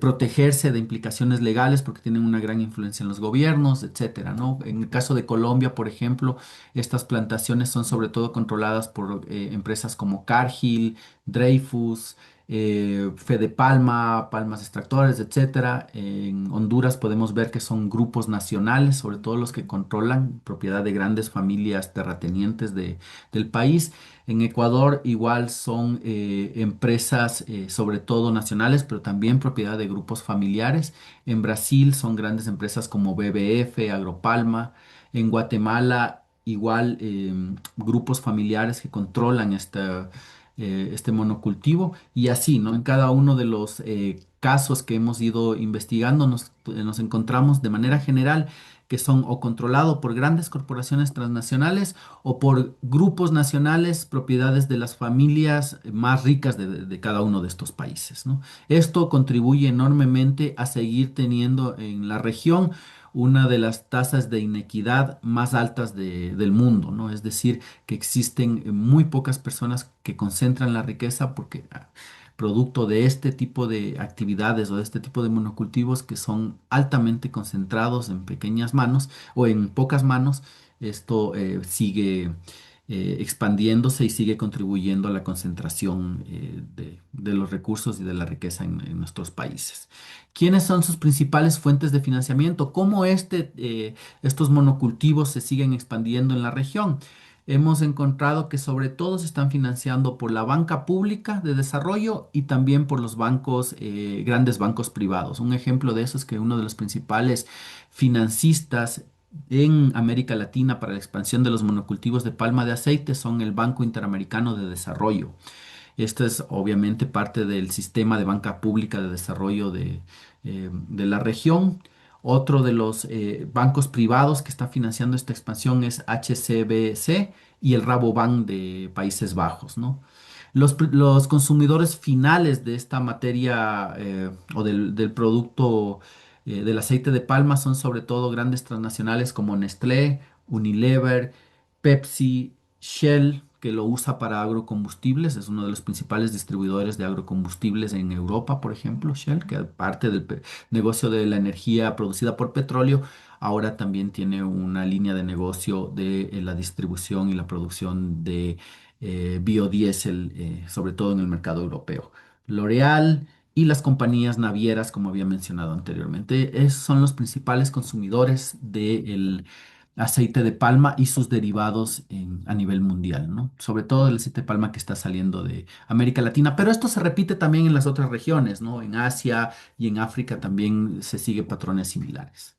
protegerse de implicaciones legales porque tienen una gran influencia en los gobiernos, etcétera, ¿no? En el caso de Colombia, por ejemplo, estas plantaciones son sobre todo controladas por empresas como Cargill, Dreyfus, Fede Palma, Palmas Extractores, etcétera. En Honduras podemos ver que son grupos nacionales, sobre todo los que controlan propiedad de grandes familias terratenientes del país. En Ecuador igual son empresas sobre todo nacionales, pero también propiedad de grupos familiares. En Brasil son grandes empresas como BBF, Agropalma. En Guatemala igual grupos familiares que controlan este monocultivo y así, ¿no? En cada uno de los casos que hemos ido investigando nos encontramos de manera general que son o controlados por grandes corporaciones transnacionales o por grupos nacionales, propiedades de las familias más ricas de cada uno de estos países, ¿no? Esto contribuye enormemente a seguir teniendo en la región una de las tasas de inequidad más altas del mundo, ¿no? Es decir, que existen muy pocas personas que concentran la riqueza porque producto de este tipo de actividades o de este tipo de monocultivos que son altamente concentrados en pequeñas manos o en pocas manos, esto sigue expandiéndose y sigue contribuyendo a la concentración de los recursos y de la riqueza en nuestros países. ¿Quiénes son sus principales fuentes de financiamiento? ¿Cómo estos monocultivos se siguen expandiendo en la región? Hemos encontrado que sobre todo se están financiando por la banca pública de desarrollo y también por los bancos, grandes bancos privados. Un ejemplo de eso es que uno de los principales financistas en América Latina para la expansión de los monocultivos de palma de aceite son el Banco Interamericano de Desarrollo. Esto es obviamente parte del sistema de banca pública de desarrollo de la región. Otro de los bancos privados que está financiando esta expansión es HCBC y el Rabobank de Países Bajos, ¿no? Los consumidores finales de esta materia o del producto del aceite de palma son sobre todo grandes transnacionales como Nestlé, Unilever, Pepsi, Shell, que lo usa para agrocombustibles, es uno de los principales distribuidores de agrocombustibles en Europa, por ejemplo, Shell, que aparte del negocio de la energía producida por petróleo, ahora también tiene una línea de negocio de la distribución y la producción de biodiesel, sobre todo en el mercado europeo. L'Oreal y las compañías navieras, como había mencionado anteriormente, son los principales consumidores del aceite de palma y sus derivados a nivel mundial, ¿no? Sobre todo el aceite de palma que está saliendo de América Latina, pero esto se repite también en las otras regiones, ¿no? En Asia y en África también se sigue patrones similares.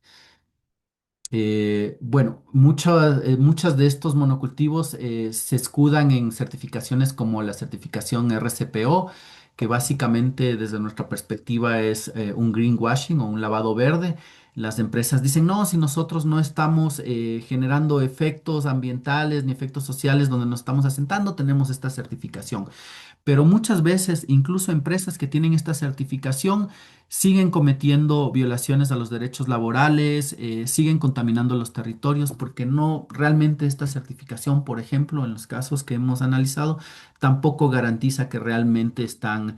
Bueno, muchas de estos monocultivos se escudan en certificaciones como la certificación RCPO, que básicamente desde nuestra perspectiva es un greenwashing o un lavado verde. Las empresas dicen, no, si nosotros no estamos generando efectos ambientales ni efectos sociales donde nos estamos asentando, tenemos esta certificación. Pero muchas veces, incluso empresas que tienen esta certificación, siguen cometiendo violaciones a los derechos laborales, siguen contaminando los territorios, porque no realmente esta certificación, por ejemplo, en los casos que hemos analizado, tampoco garantiza que realmente están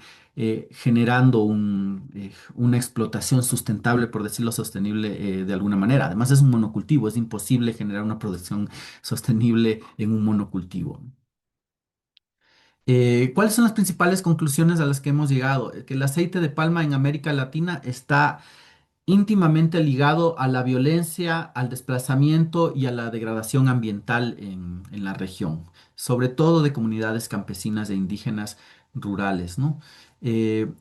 generando una explotación sustentable, por decirlo sostenible, de alguna manera. Además, es un monocultivo, es imposible generar una producción sostenible en un monocultivo. ¿Cuáles son las principales conclusiones a las que hemos llegado? Que el aceite de palma en América Latina está íntimamente ligado a la violencia, al desplazamiento y a la degradación ambiental en la región, sobre todo de comunidades campesinas e indígenas rurales, ¿no?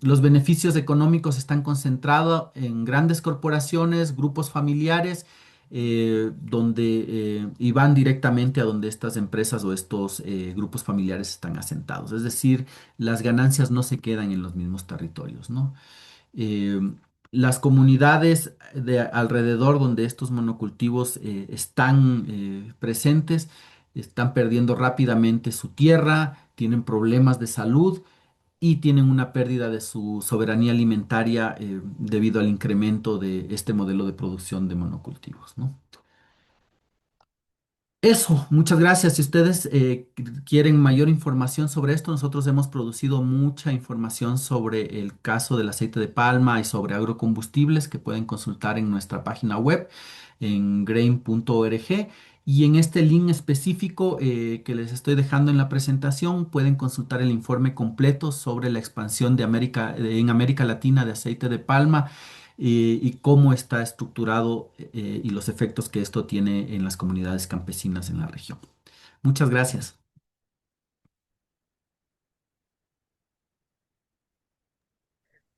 Los beneficios económicos están concentrados en grandes corporaciones, grupos familiares, y van directamente a donde estas empresas o estos grupos familiares están asentados. Es decir, las ganancias no se quedan en los mismos territorios, ¿no? eh, las comunidades de alrededor donde estos monocultivos están presentes están perdiendo rápidamente su tierra, tienen problemas de salud y tienen una pérdida de su soberanía alimentaria debido al incremento de este modelo de producción de monocultivos, ¿no? Eso, muchas gracias. Si ustedes quieren mayor información sobre esto, nosotros hemos producido mucha información sobre el caso del aceite de palma y sobre agrocombustibles que pueden consultar en nuestra página web en grain.org. Y en este link específico que les estoy dejando en la presentación, pueden consultar el informe completo sobre la expansión en América Latina de aceite de palma y cómo está estructurado y los efectos que esto tiene en las comunidades campesinas en la región. Muchas gracias.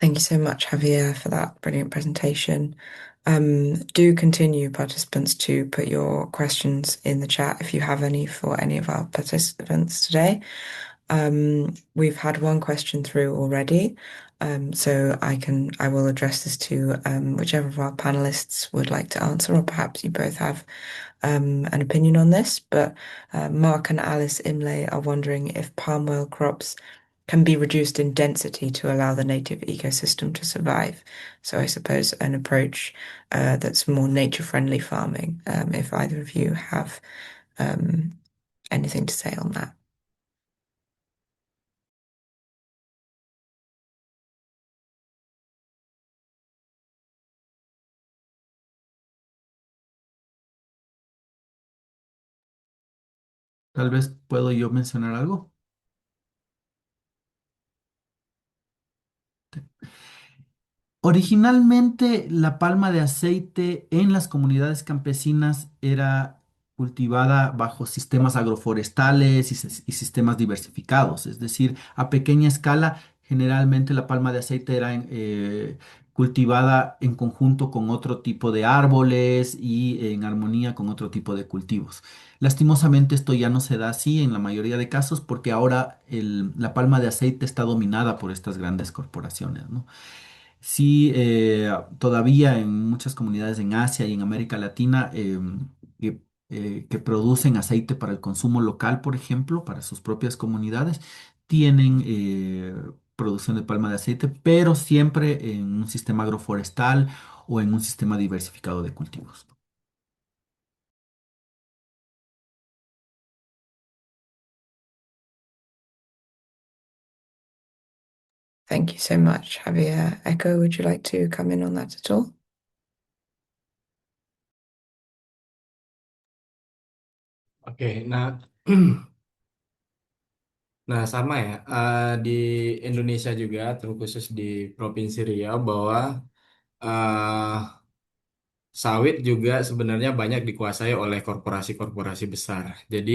Thank you so much, Javier, for that brilliant presentation. Do continue, participants, to put your questions in the chat if you have any for any of our participants today. We've had one question through already, so I will address this to whichever of our panelists would like to answer, or perhaps you both have an opinion on this. But Mark and Alice Imlay are wondering if palm oil crops can be reduced in density to allow the native ecosystem to survive. So I suppose an approach that's more nature-friendly farming. If either of you have anything to say on that. Tal vez puedo yo mencionar algo. Originalmente, la palma de aceite en las comunidades campesinas era cultivada bajo sistemas agroforestales y sistemas diversificados, es decir, a pequeña escala, generalmente la palma de aceite era cultivada en conjunto con otro tipo de árboles y en armonía con otro tipo de cultivos. Lastimosamente, esto ya no se da así en la mayoría de casos porque ahora la palma de aceite está dominada por estas grandes corporaciones, ¿no? Sí, todavía en muchas comunidades en Asia y en América Latina que producen aceite para el consumo local, por ejemplo, para sus propias comunidades, tienen producción de palma de aceite, pero siempre en un sistema agroforestal o en un sistema diversificado de cultivos. Thank you so much, Javier. Echo, would you like to come in on that at all? Oke, nah, nah sama ya. Di Indonesia juga, terkhusus di Provinsi Riau, bahwa eh, sawit juga sebenarnya banyak dikuasai oleh korporasi-korporasi besar. Jadi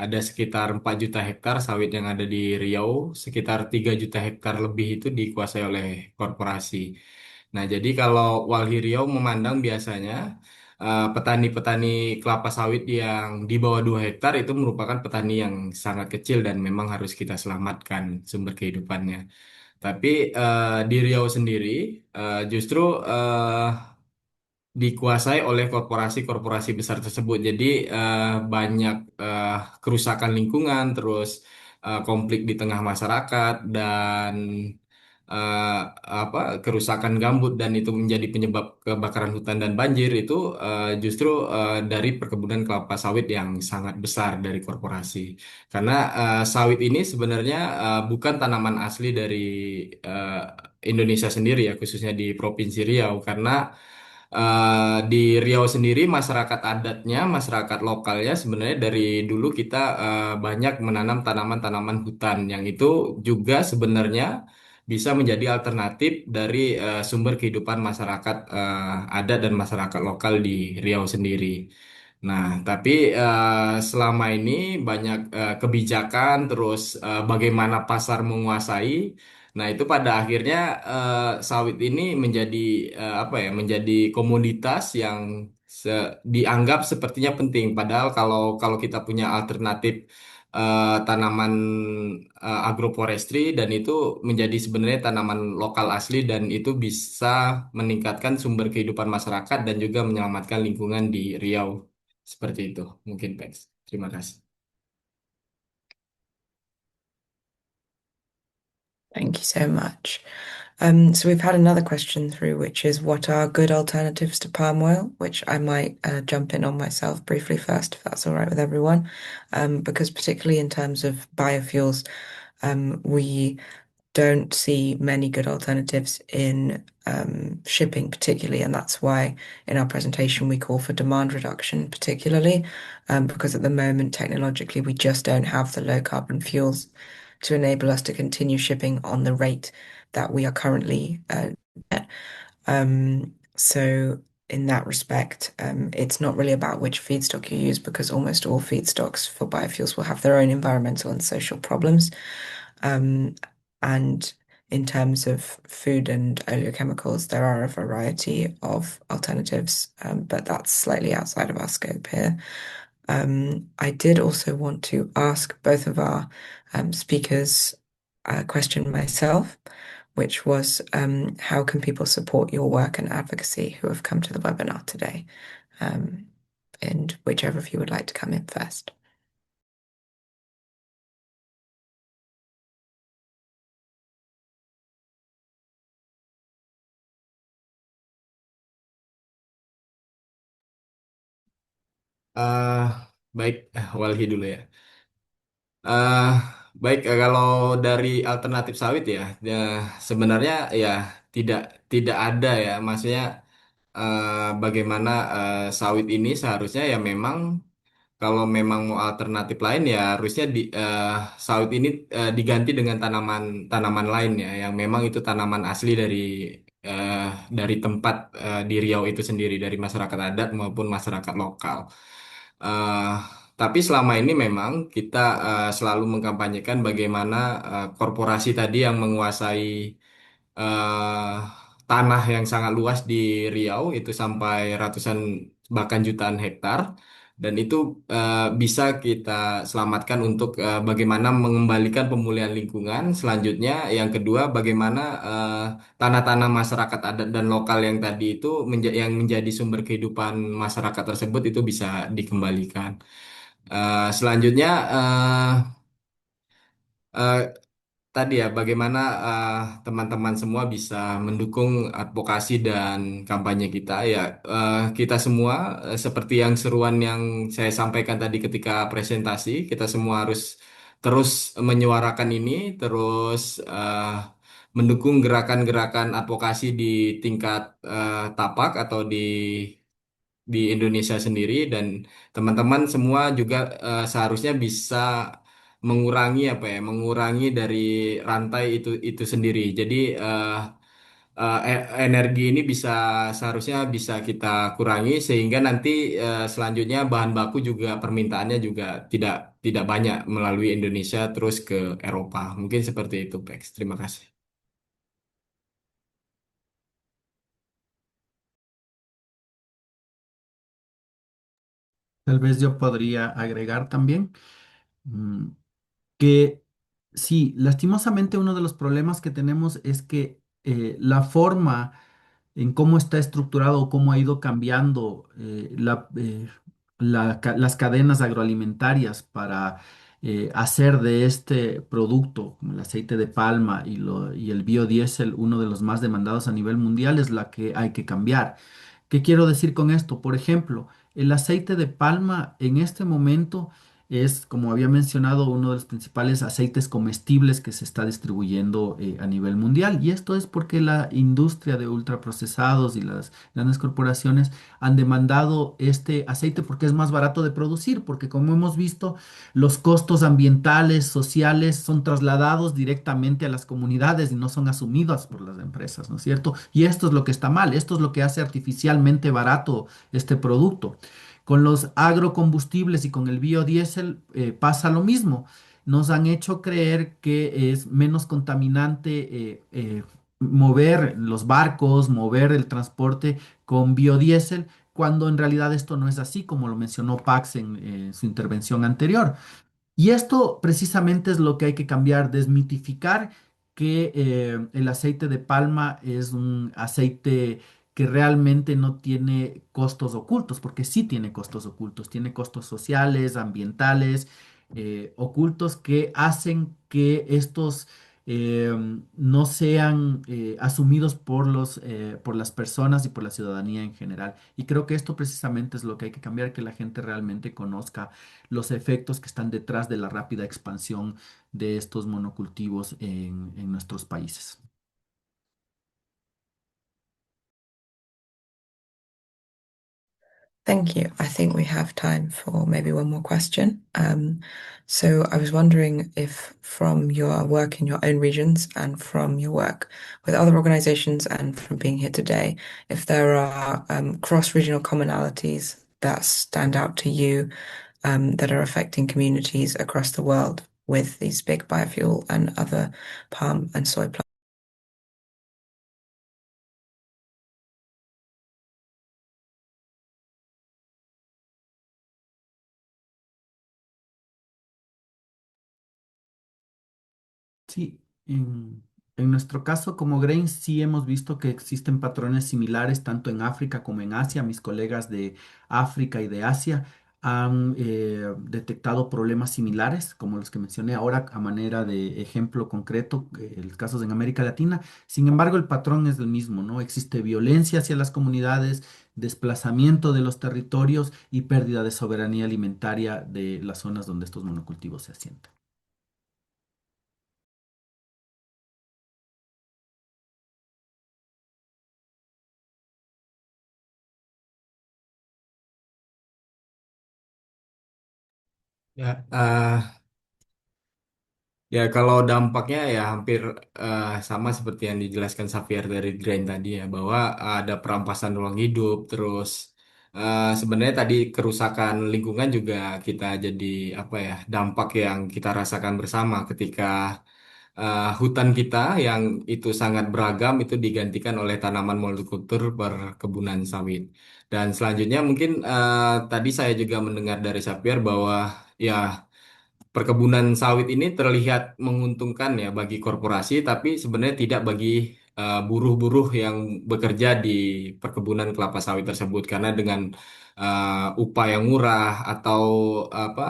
ada sekitar 4 juta hektar sawit yang ada di Riau, sekitar 3 juta hektar lebih itu dikuasai oleh korporasi. Nah, jadi kalau Walhi Riau memandang biasanya petani-petani kelapa sawit yang di bawah 2 hektar itu merupakan petani yang sangat kecil dan memang harus kita selamatkan sumber kehidupannya. Tapi di Riau sendiri justru dikuasai oleh korporasi-korporasi besar tersebut. Jadi banyak kerusakan lingkungan, terus konflik di tengah masyarakat dan eh, kerusakan gambut dan itu menjadi penyebab kebakaran hutan dan banjir itu justru dari perkebunan kelapa sawit yang sangat besar dari korporasi. Karena sawit ini sebenarnya bukan tanaman asli dari eh, Indonesia sendiri ya, khususnya di Provinsi Riau karena di Riau sendiri masyarakat adatnya, masyarakat lokalnya sebenarnya dari dulu kita banyak menanam tanaman-tanaman hutan yang itu juga sebenarnya bisa menjadi alternatif dari sumber kehidupan masyarakat adat dan masyarakat lokal di Riau sendiri. Nah, tapi selama ini banyak kebijakan, terus bagaimana pasar menguasai. Nah, itu pada akhirnya sawit ini menjadi menjadi komoditas yang dianggap sepertinya penting. Padahal kalau kalau kita punya alternatif tanaman agroforestry dan itu menjadi sebenarnya tanaman lokal asli dan itu bisa meningkatkan sumber kehidupan masyarakat dan juga menyelamatkan lingkungan di Riau. Seperti itu, mungkin Pex. Terima kasih. Thank you so much. So we've had another question through, which is what are good alternatives to palm oil, which I might jump in on myself briefly first, if that's all right with everyone. Because particularly in terms of biofuels, we don't see many good alternatives in shipping, particularly, and that's why in our presentation we call for demand reduction, particularly because at the moment, technologically, we just don't have the low carbon fuels to enable us to continue shipping on the rate that we are currently at. So in that respect, it's not really about which feedstock you use because almost all feedstocks for biofuels will have their own environmental and social problems. Um, and in terms of food and oleochemicals, there are a variety of alternatives, but that's slightly outside of our scope here. I did also want to ask both of our speakers a question myself, which was how can people support your work and advocacy who have come to the webinar today? And whichever of you would like to come in first. eh Baik, Walhi dulu ya. eh Baik, kalau dari alternatif sawit ya, sebenarnya ya tidak tidak ada ya. Maksudnya bagaimana sawit ini seharusnya ya memang kalau memang mau alternatif lain ya harusnya sawit ini diganti dengan tanaman tanaman lain ya yang memang itu tanaman asli eh, dari tempat di Riau itu sendiri dari masyarakat adat maupun masyarakat lokal. Eh, tapi selama ini memang kita selalu mengkampanyekan bagaimana korporasi tadi yang menguasai eh, tanah yang sangat luas di Riau itu sampai ratusan bahkan jutaan hektar dan itu bisa kita selamatkan untuk bagaimana mengembalikan pemulihan lingkungan. Selanjutnya, yang kedua, bagaimana tanah-tanah masyarakat adat dan lokal yang tadi itu yang menjadi sumber kehidupan masyarakat tersebut itu bisa dikembalikan. Selanjutnya, eh, tadi ya, bagaimana teman-teman semua bisa mendukung advokasi dan kampanye kita ya. Kita semua seperti yang seruan yang saya sampaikan tadi ketika presentasi, kita semua harus terus menyuarakan ini, terus mendukung gerakan-gerakan advokasi di tingkat tapak atau di Indonesia sendiri, dan teman-teman semua juga seharusnya bisa mengurangi apa ya, mengurangi dari rantai itu sendiri. Jadi energi ini seharusnya bisa kita kurangi sehingga nanti selanjutnya bahan baku juga permintaannya juga tidak tidak banyak melalui Indonesia terus ke Eropa. Mungkin seperti itu, Pex. Terima kasih. Tal vez yo podría agregar también mm, que sí, lastimosamente uno de los problemas que tenemos es que la forma en cómo está estructurado o cómo ha ido cambiando las cadenas agroalimentarias para hacer de este producto, como el aceite de palma y el biodiesel, uno de los más demandados a nivel mundial, es la que hay que cambiar. ¿Qué quiero decir con esto? Por ejemplo, el aceite de palma en este momento es, como había mencionado, uno de los principales aceites comestibles que se está distribuyendo a nivel mundial. Y esto es porque la industria de ultraprocesados y las grandes corporaciones han demandado este aceite porque es más barato de producir, porque como hemos visto, los costos ambientales, sociales son trasladados directamente a las comunidades y no son asumidos por las empresas, ¿no es cierto? Y esto es lo que está mal, esto es lo que hace artificialmente barato este producto. Con los agrocombustibles y con el biodiesel pasa lo mismo. Nos han hecho creer que es menos contaminante mover los barcos, mover el transporte con biodiesel, cuando en realidad esto no es así, como lo mencionó Pax en su intervención anterior. Y esto precisamente es lo que hay que cambiar, desmitificar que el aceite de palma es un aceite que realmente no tiene costos ocultos, porque sí tiene costos ocultos, tiene costos sociales, ambientales, ocultos que hacen que estos no sean asumidos por las personas y por la ciudadanía en general. Y creo que esto precisamente es lo que hay que cambiar, que la gente realmente conozca los efectos que están detrás de la rápida expansión de estos monocultivos en nuestros países. Thank you. I think we have time for maybe one more question. So I was wondering if from your work in your own regions and from your work with other organizations and from being here today, if there are cross-regional commonalities that stand out to you that are affecting communities across the world with these big biofuel and other palm and soy plants. Sí, en nuestro caso como Grain sí hemos visto que existen patrones similares tanto en África como en Asia. Mis colegas de África y de Asia han detectado problemas similares como los que mencioné ahora a manera de ejemplo concreto, los casos en América Latina. Sin embargo, el patrón es el mismo, ¿no? Existe violencia hacia las comunidades, desplazamiento de los territorios y pérdida de soberanía alimentaria de las zonas donde estos monocultivos se asientan. Ya, ya, kalau dampaknya ya hampir sama seperti yang dijelaskan Xavier dari Grain tadi ya, bahwa ada perampasan ruang hidup, terus sebenarnya tadi kerusakan lingkungan juga kita jadi apa ya, dampak yang kita rasakan bersama ketika hutan kita yang itu sangat beragam itu digantikan oleh tanaman monokultur perkebunan sawit. Dan selanjutnya mungkin tadi saya juga mendengar dari Xavier bahwa ya perkebunan sawit ini terlihat menguntungkan ya bagi korporasi, tapi sebenarnya tidak bagi buruh-buruh yang bekerja di perkebunan kelapa sawit tersebut, karena dengan upah yang murah atau apa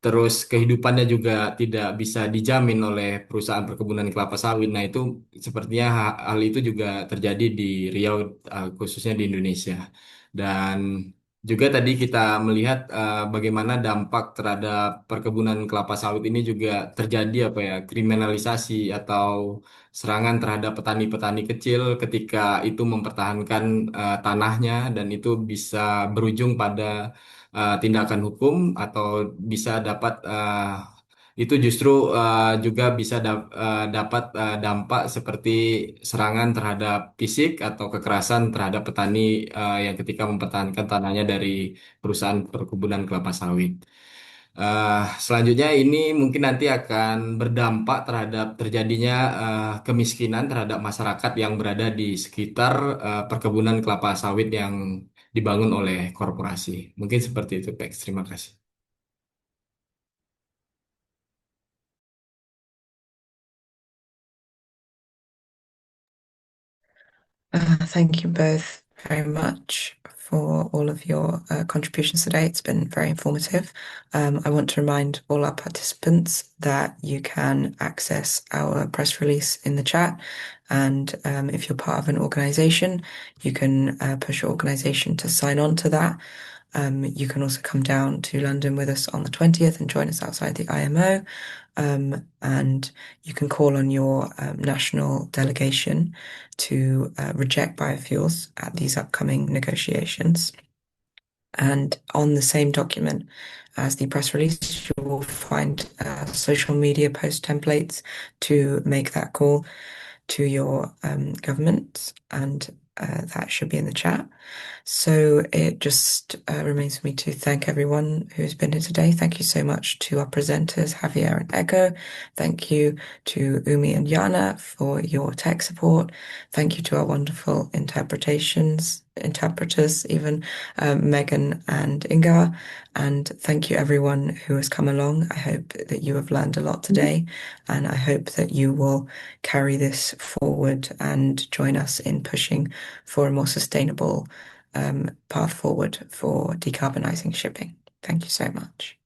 terus kehidupannya juga tidak bisa dijamin oleh perusahaan perkebunan kelapa sawit. Nah, itu sepertinya hal itu juga terjadi di Riau, khususnya di Indonesia. Dan Juga tadi kita melihat bagaimana dampak terhadap perkebunan kelapa sawit ini juga terjadi apa ya, kriminalisasi atau serangan terhadap petani-petani kecil ketika itu mempertahankan tanahnya dan itu bisa berujung pada tindakan hukum atau bisa dapat itu justru juga bisa dapat dampak seperti serangan terhadap fisik atau kekerasan terhadap petani yang ketika mempertahankan tanahnya dari perusahaan perkebunan kelapa sawit. Selanjutnya ini mungkin nanti akan berdampak terhadap terjadinya kemiskinan terhadap masyarakat yang berada di sekitar perkebunan kelapa sawit yang dibangun oleh korporasi. Mungkin seperti itu, Pex. Terima kasih. Thank you both very much for all of your contributions today. It's been very informative. I want to remind all our participants that you can access our press release in the chat. And if you're part of an organization, you can push your organization to sign on to that. You can also come down to London with us on the 20th and join us outside the IMO. And you can call on your national delegation to reject biofuels at these upcoming negotiations. And on the same document as the press release, you will find social media post templates to make that call to your government, and that should be in the chat. So it just remains for me to thank everyone who's been here today. Thank you so much to our presenters, Javier and Echo. Thank you to Umi and Yana for your tech support. Thank you to our wonderful interpreters, even Megan and Inga. And thank you everyone who has come along. I hope that you have learned a lot today, and I hope that you will carry this forward and join us in pushing for a more sustainable path forward for decarbonising shipping. Thank you so much.